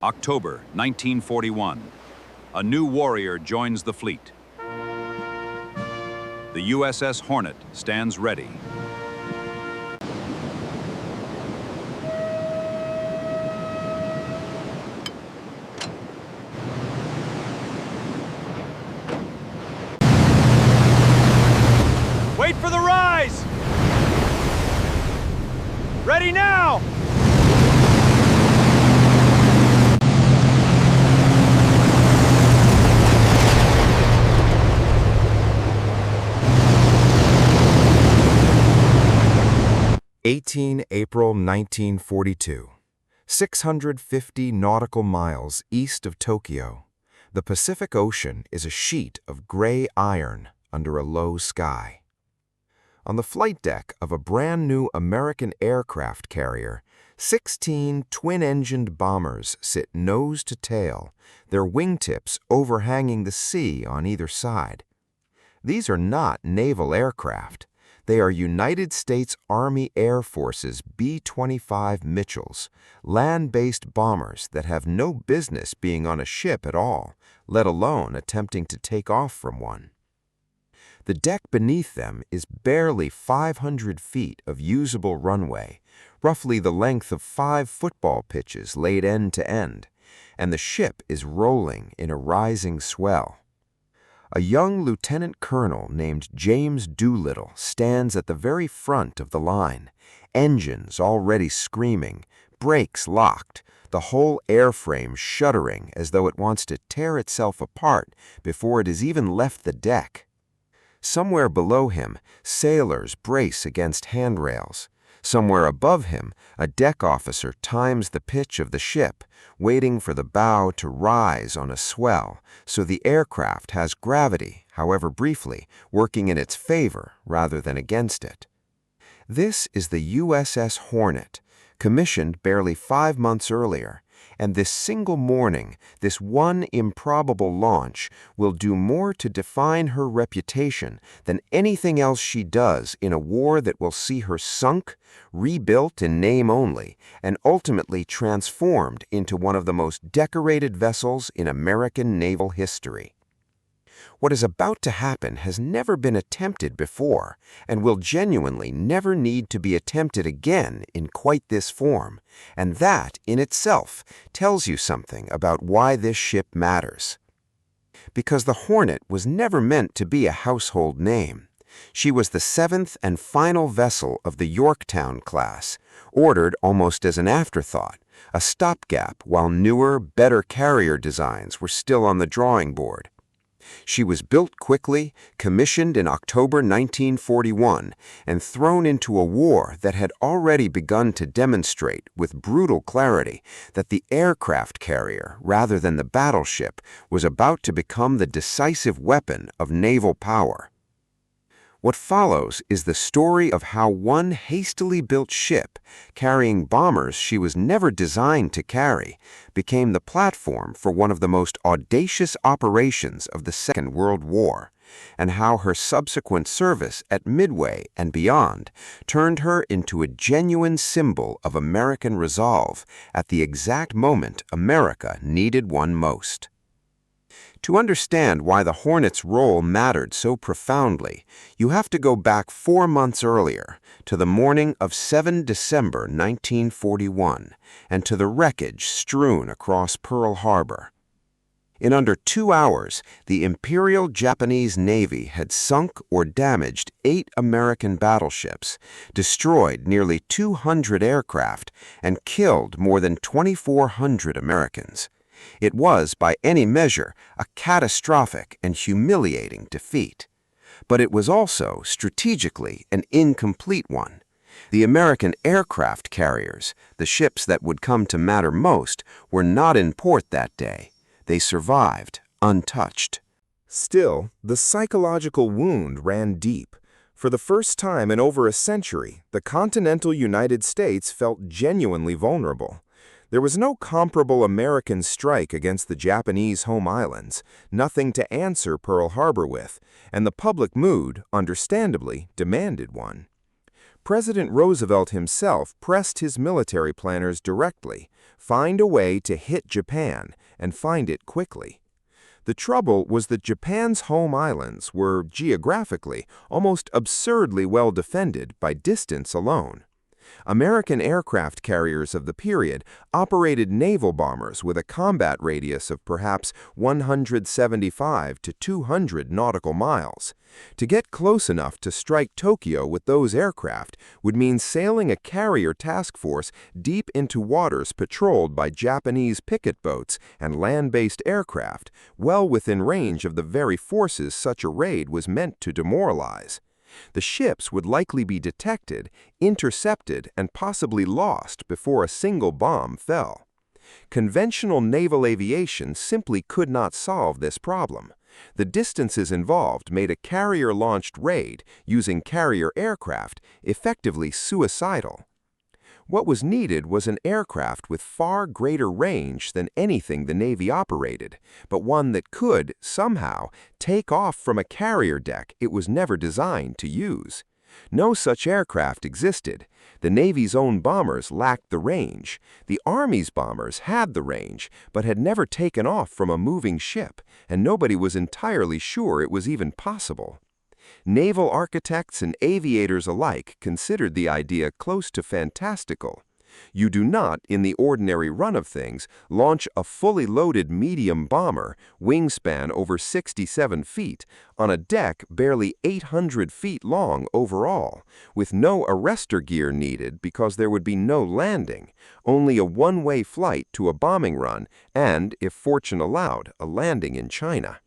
October 1941. A new warrior joins the fleet. The USS Hornet stands ready. Wait for the rise! Ready now! April 1942. 650 nautical miles east of Tokyo, the Pacific Ocean is a sheet of gray iron under a low sky. On the flight deck of a brand new American aircraft carrier, 16 twin-engined bombers sit nose to tail, their wingtips overhanging the sea on either side. These are not naval aircraft. They are United States Army Air Force's B-25 Mitchells, land-based bombers that have no business being on a ship at all, let alone attempting to take off from one. The deck beneath them is barely 500 feet of usable runway, roughly the length of 5 football pitches laid end to end, and the ship is rolling in a rising swell. A young lieutenant colonel named James Doolittle stands at the very front of the line, engines already screaming, brakes locked, the whole airframe shuddering as though it wants to tear itself apart before it has even left the deck. Somewhere below him, sailors brace against handrails. Somewhere above him, a deck officer times the pitch of the ship, waiting for the bow to rise on a swell, so the aircraft has gravity, however briefly, working in its favor rather than against it. This is the USS Hornet, commissioned barely 5 months earlier, and this single morning, this one improbable launch, will do more to define her reputation than anything else she does in a war that will see her sunk, rebuilt in name only, and ultimately transformed into one of the most decorated vessels in American naval history. What is about to happen has never been attempted before, and will genuinely never need to be attempted again in quite this form, and that, in itself, tells you something about why this ship matters. Because the Hornet was never meant to be a household name. She was the 7th and final vessel of the Yorktown class, ordered almost as an afterthought, a stopgap while newer, better carrier designs were still on the drawing board. She was built quickly, commissioned in October 1941, and thrown into a war that had already begun to demonstrate with brutal clarity that the aircraft carrier, rather than the battleship, was about to become the decisive weapon of naval power. What follows is the story of how one hastily built ship, carrying bombers she was never designed to carry, became the platform for one of the most audacious operations of the Second World War, and how her subsequent service at Midway and beyond turned her into a genuine symbol of American resolve at the exact moment America needed one most. To understand why the Hornet's role mattered so profoundly, you have to go back 4 months earlier, to the morning of 7 December 1941, and to the wreckage strewn across Pearl Harbor. In under 2 hours, the Imperial Japanese Navy had sunk or damaged 8 American battleships, destroyed nearly 200 aircraft, and killed more than 2,400 Americans. It was, by any measure, a catastrophic and humiliating defeat. But it was also, strategically, an incomplete one. The American aircraft carriers, the ships that would come to matter most, were not in port that day. They survived, untouched. Still, the psychological wound ran deep. For the first time in over a century, the continental United States felt genuinely vulnerable. There was no comparable American strike against the Japanese home islands, nothing to answer Pearl Harbor with, and the public mood, understandably, demanded one. President Roosevelt himself pressed his military planners directly, find a way to hit Japan, and find it quickly. The trouble was that Japan's home islands were, geographically, almost absurdly well defended by distance alone. American aircraft carriers of the period operated naval bombers with a combat radius of perhaps 175 to 200 nautical miles. To get close enough to strike Tokyo with those aircraft would mean sailing a carrier task force deep into waters patrolled by Japanese picket boats and land-based aircraft, well within range of the very forces such a raid was meant to demoralize. The ships would likely be detected, intercepted, and possibly lost before a single bomb fell. Conventional naval aviation simply could not solve this problem. The distances involved made a carrier-launched raid using carrier aircraft effectively suicidal. What was needed was an aircraft with far greater range than anything the Navy operated, but one that could, somehow, take off from a carrier deck it was never designed to use. No such aircraft existed. The Navy's own bombers lacked the range. The Army's bombers had the range, but had never taken off from a moving ship, and nobody was entirely sure it was even possible. Naval architects and aviators alike considered the idea close to fantastical. You do not, in the ordinary run of things, launch a fully loaded medium bomber, wingspan over 67 feet, on a deck barely 800 feet long overall, with no arrestor gear needed because there would be no landing, only a one-way flight to a bombing run and, if fortune allowed, a landing in China.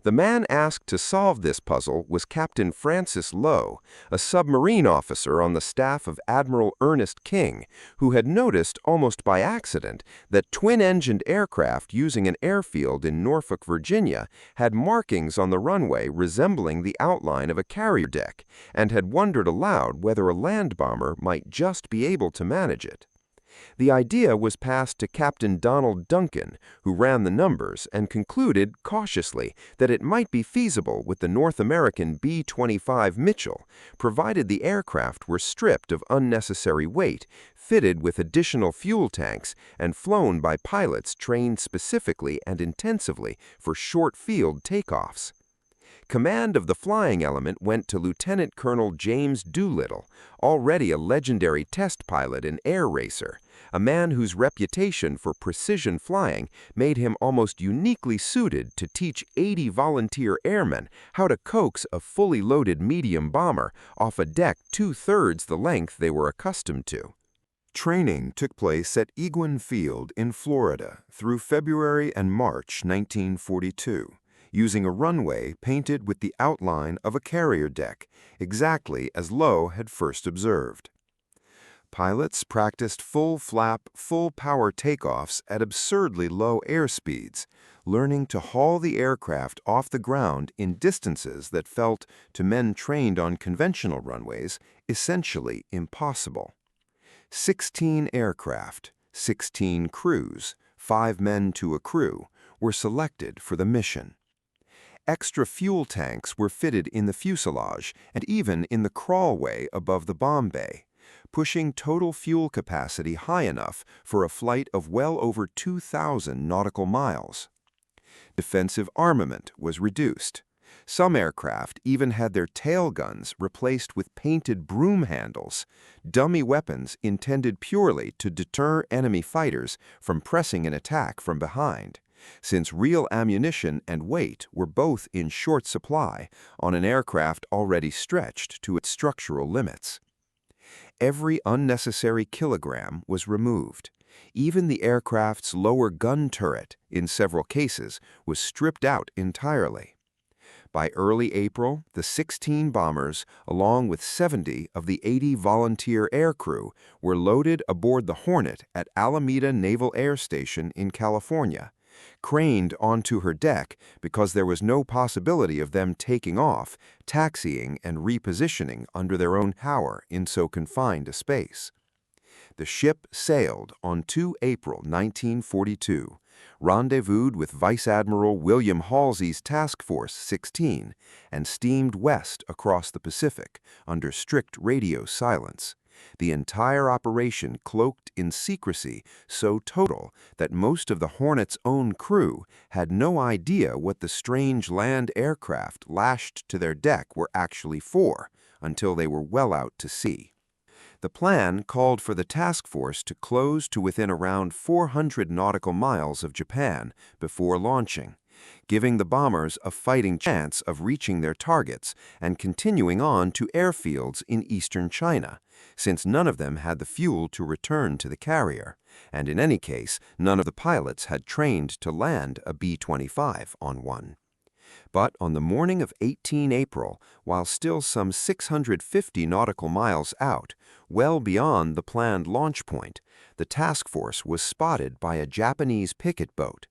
The man asked to solve this puzzle was Captain Francis Lowe, a submarine officer on the staff of Admiral Ernest King, who had noticed, almost by accident, that twin-engined aircraft using an airfield in Norfolk, Virginia, had markings on the runway resembling the outline of a carrier deck, and had wondered aloud whether a land bomber might just be able to manage it. The idea was passed to Captain Donald Duncan, who ran the numbers and concluded, cautiously, that it might be feasible with the North American B-25 Mitchell, provided the aircraft were stripped of unnecessary weight, fitted with additional fuel tanks, and flown by pilots trained specifically and intensively for short-field takeoffs. Command of the flying element went to Lieutenant Colonel James Doolittle, already a legendary test pilot and air racer, a man whose reputation for precision flying made him almost uniquely suited to teach 80 volunteer airmen how to coax a fully loaded medium bomber off a deck 2/3 the length they were accustomed to. Training took place at Eguin Field in Florida through February and March 1942. Using a runway painted with the outline of a carrier deck, exactly as Lowe had first observed. Pilots practiced full-flap, full-power takeoffs at absurdly low airspeeds, learning to haul the aircraft off the ground in distances that felt, to men trained on conventional runways, essentially impossible. 16 aircraft, 16 crews, 5 men to a crew, were selected for the mission. Extra fuel tanks were fitted in the fuselage and even in the crawlway above the bomb bay, pushing total fuel capacity high enough for a flight of well over 2,000 nautical miles. Defensive armament was reduced. Some aircraft even had their tail guns replaced with painted broom handles, dummy weapons intended purely to deter enemy fighters from pressing an attack from behind, since real ammunition and weight were both in short supply on an aircraft already stretched to its structural limits. Every unnecessary kilogram was removed. Even the aircraft's lower gun turret, in several cases, was stripped out entirely. By early April, the 16 bombers, along with 70 of the 80 volunteer aircrew, were loaded aboard the Hornet at Alameda Naval Air Station in California, craned onto her deck because there was no possibility of them taking off, taxiing, and repositioning under their own power in so confined a space. The ship sailed on 2 April 1942, rendezvoused with Vice Admiral William Halsey's Task Force 16, and steamed west across the Pacific under strict radio silence. The entire operation cloaked in secrecy so total that most of the Hornet's own crew had no idea what the strange land aircraft lashed to their deck were actually for, until they were well out to sea. The plan called for the task force to close to within around 400 nautical miles of Japan before launching, giving the bombers a fighting chance of reaching their targets and continuing on to airfields in eastern China, since none of them had the fuel to return to the carrier, and in any case, none of the pilots had trained to land a B-25 on one. But on the morning of 18 April, while still some 650 nautical miles out, well beyond the planned launch point, the task force was spotted by a Japanese picket boat.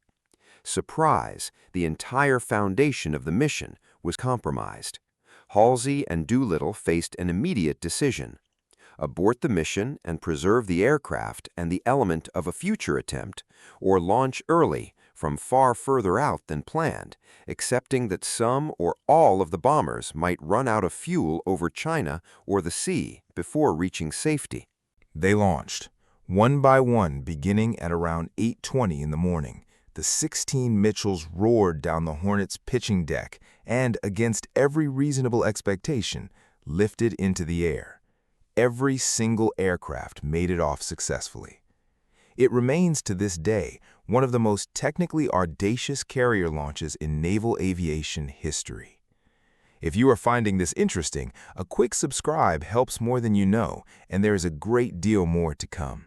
Surprise, the entire foundation of the mission was compromised. Halsey and Doolittle faced an immediate decision: abort the mission and preserve the aircraft and the element of a future attempt, or launch early from far further out than planned, accepting that some or all of the bombers might run out of fuel over China or the sea before reaching safety. They launched, one by one, beginning at around 8:20 in the morning. The 16 Mitchells roared down the Hornet's pitching deck and, against every reasonable expectation, lifted into the air. Every single aircraft made it off successfully. It remains to this day one of the most technically audacious carrier launches in naval aviation history. If you are finding this interesting, a quick subscribe helps more than you know, and there is a great deal more to come.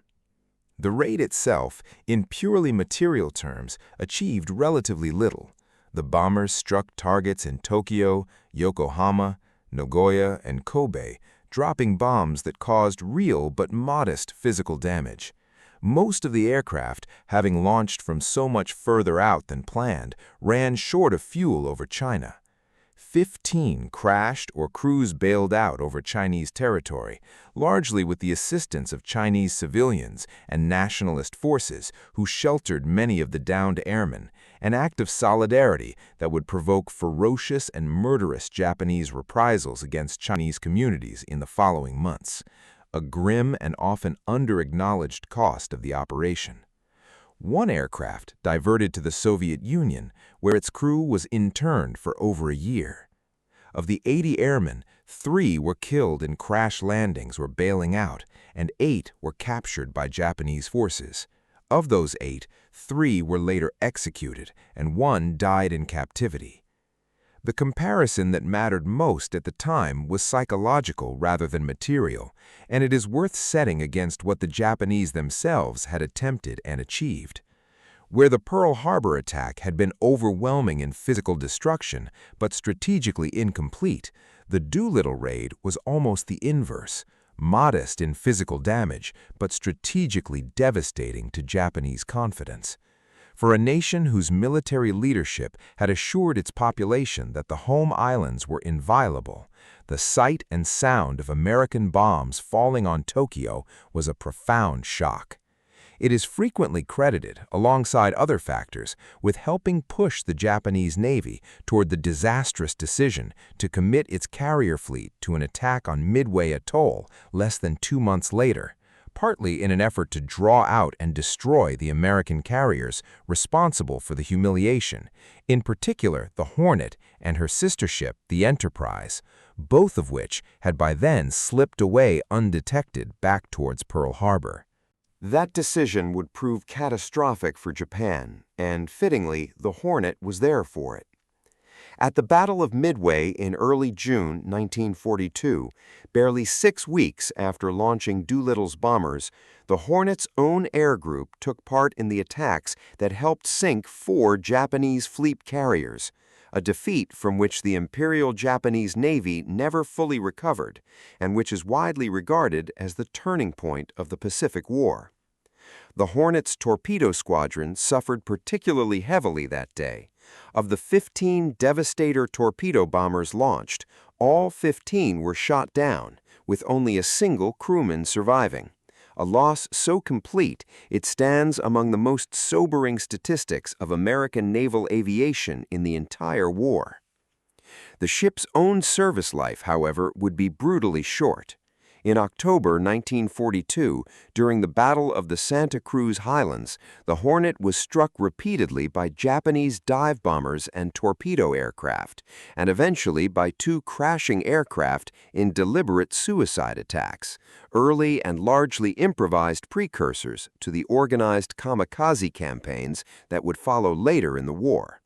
The raid itself, in purely material terms, achieved relatively little. The bombers struck targets in Tokyo, Yokohama, Nagoya, and Kobe, dropping bombs that caused real but modest physical damage. Most of the aircraft, having launched from so much further out than planned, ran short of fuel over China. 15 crashed or crews bailed out over Chinese territory, largely with the assistance of Chinese civilians and nationalist forces who sheltered many of the downed airmen, an act of solidarity that would provoke ferocious and murderous Japanese reprisals against Chinese communities in the following months, a grim and often under-acknowledged cost of the operation. One aircraft diverted to the Soviet Union, where its crew was interned for over a year. Of the 80 airmen, 3 were killed in crash landings or bailing out, and 8 were captured by Japanese forces. Of those 8, 3 were later executed, and 1 died in captivity. The comparison that mattered most at the time was psychological rather than material, and it is worth setting against what the Japanese themselves had attempted and achieved. Where the Pearl Harbor attack had been overwhelming in physical destruction but strategically incomplete, the Doolittle raid was almost the inverse, modest in physical damage but strategically devastating to Japanese confidence. For a nation whose military leadership had assured its population that the home islands were inviolable, the sight and sound of American bombs falling on Tokyo was a profound shock. It is frequently credited, alongside other factors, with helping push the Japanese Navy toward the disastrous decision to commit its carrier fleet to an attack on Midway Atoll less than 2 months later, partly in an effort to draw out and destroy the American carriers responsible for the humiliation, in particular the Hornet and her sister ship, the Enterprise, both of which had by then slipped away undetected back towards Pearl Harbor. That decision would prove catastrophic for Japan, and fittingly, the Hornet was there for it. At the Battle of Midway in early June 1942, barely 6 weeks after launching Doolittle's bombers, the Hornet's own air group took part in the attacks that helped sink 4 Japanese fleet carriers, a defeat from which the Imperial Japanese Navy never fully recovered, and which is widely regarded as the turning point of the Pacific War. The Hornet's torpedo squadron suffered particularly heavily that day. Of the 15 Devastator torpedo bombers launched, all 15 were shot down, with only a single crewman surviving. a loss so complete it stands among the most sobering statistics of American naval aviation in the entire war. The ship's own service life, however, would be brutally short. In October 1942, during the Battle of the Santa Cruz Highlands, the Hornet was struck repeatedly by Japanese dive bombers and torpedo aircraft, and eventually by two crashing aircraft in deliberate suicide attacks, early and largely improvised precursors to the organized kamikaze campaigns that would follow later in the war.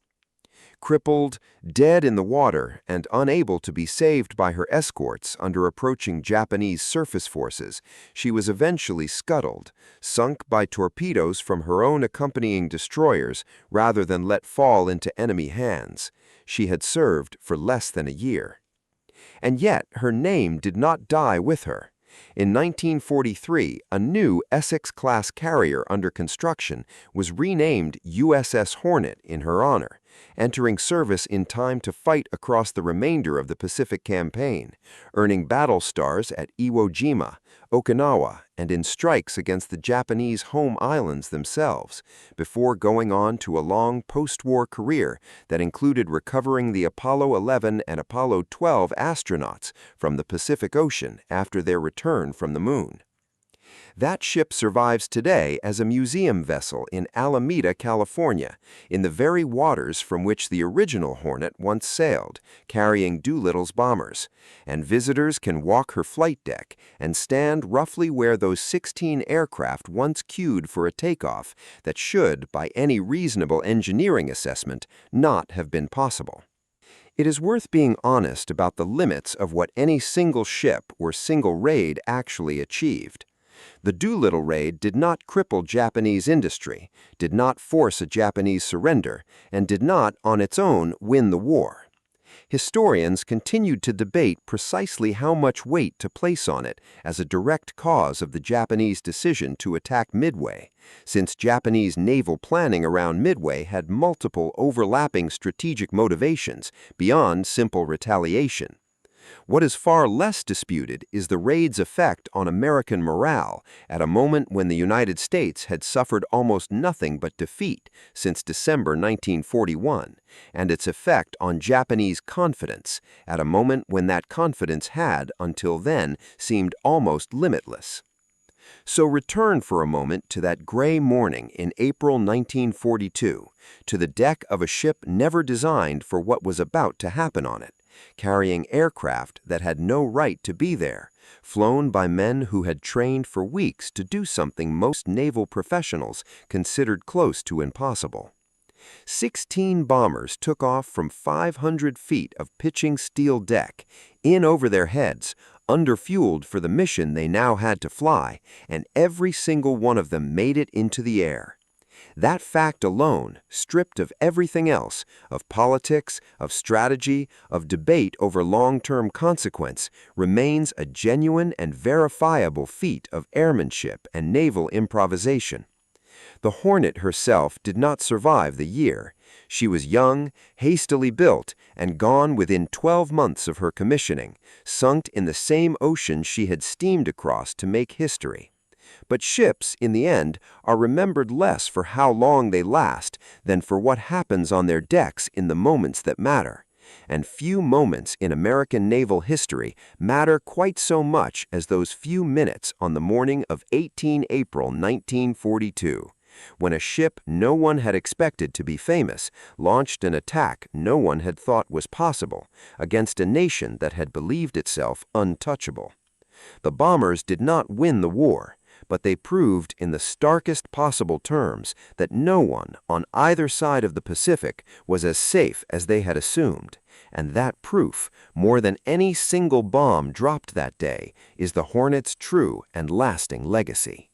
Crippled, dead in the water, and unable to be saved by her escorts under approaching Japanese surface forces, she was eventually scuttled, sunk by torpedoes from her own accompanying destroyers rather than let fall into enemy hands. She had served for less than a year. And yet her name did not die with her. In 1943, a new Essex-class carrier under construction was renamed USS Hornet in her honor, entering service in time to fight across the remainder of the Pacific Campaign, earning battle stars at Iwo Jima, Okinawa, and in strikes against the Japanese home islands themselves, before going on to a long post-war career that included recovering the Apollo 11 and Apollo 12 astronauts from the Pacific Ocean after their return from the Moon. That ship survives today as a museum vessel in Alameda, California, in the very waters from which the original Hornet once sailed, carrying Doolittle's bombers, and visitors can walk her flight deck and stand roughly where those 16 aircraft once queued for a takeoff that should, by any reasonable engineering assessment, not have been possible. It is worth being honest about the limits of what any single ship or single raid actually achieved. The Doolittle raid did not cripple Japanese industry, did not force a Japanese surrender, and did not, on its own, win the war. Historians continued to debate precisely how much weight to place on it as a direct cause of the Japanese decision to attack Midway, since Japanese naval planning around Midway had multiple overlapping strategic motivations beyond simple retaliation. What is far less disputed is the raid's effect on American morale at a moment when the United States had suffered almost nothing but defeat since December 1941, and its effect on Japanese confidence at a moment when that confidence had, until then, seemed almost limitless. So return for a moment to that gray morning in April 1942, to the deck of a ship never designed for what was about to happen on it, carrying aircraft that had no right to be there, flown by men who had trained for weeks to do something most naval professionals considered close to impossible. 16 bombers took off from 500 feet of pitching steel deck, in over their heads, underfueled for the mission they now had to fly, and every single one of them made it into the air. That fact alone, stripped of everything else, of politics, of strategy, of debate over long-term consequence, remains a genuine and verifiable feat of airmanship and naval improvisation. The Hornet herself did not survive the year. She was young, hastily built, and gone within 12 months of her commissioning, sunk in the same ocean she had steamed across to make history. But ships, in the end, are remembered less for how long they last than for what happens on their decks in the moments that matter. And few moments in American naval history matter quite so much as those few minutes on the morning of 18 April 1942, when a ship no one had expected to be famous launched an attack no one had thought was possible against a nation that had believed itself untouchable. The bombers did not win the war, but they proved in the starkest possible terms that no one on either side of the Pacific was as safe as they had assumed, and that proof, more than any single bomb dropped that day, is the Hornet's true and lasting legacy.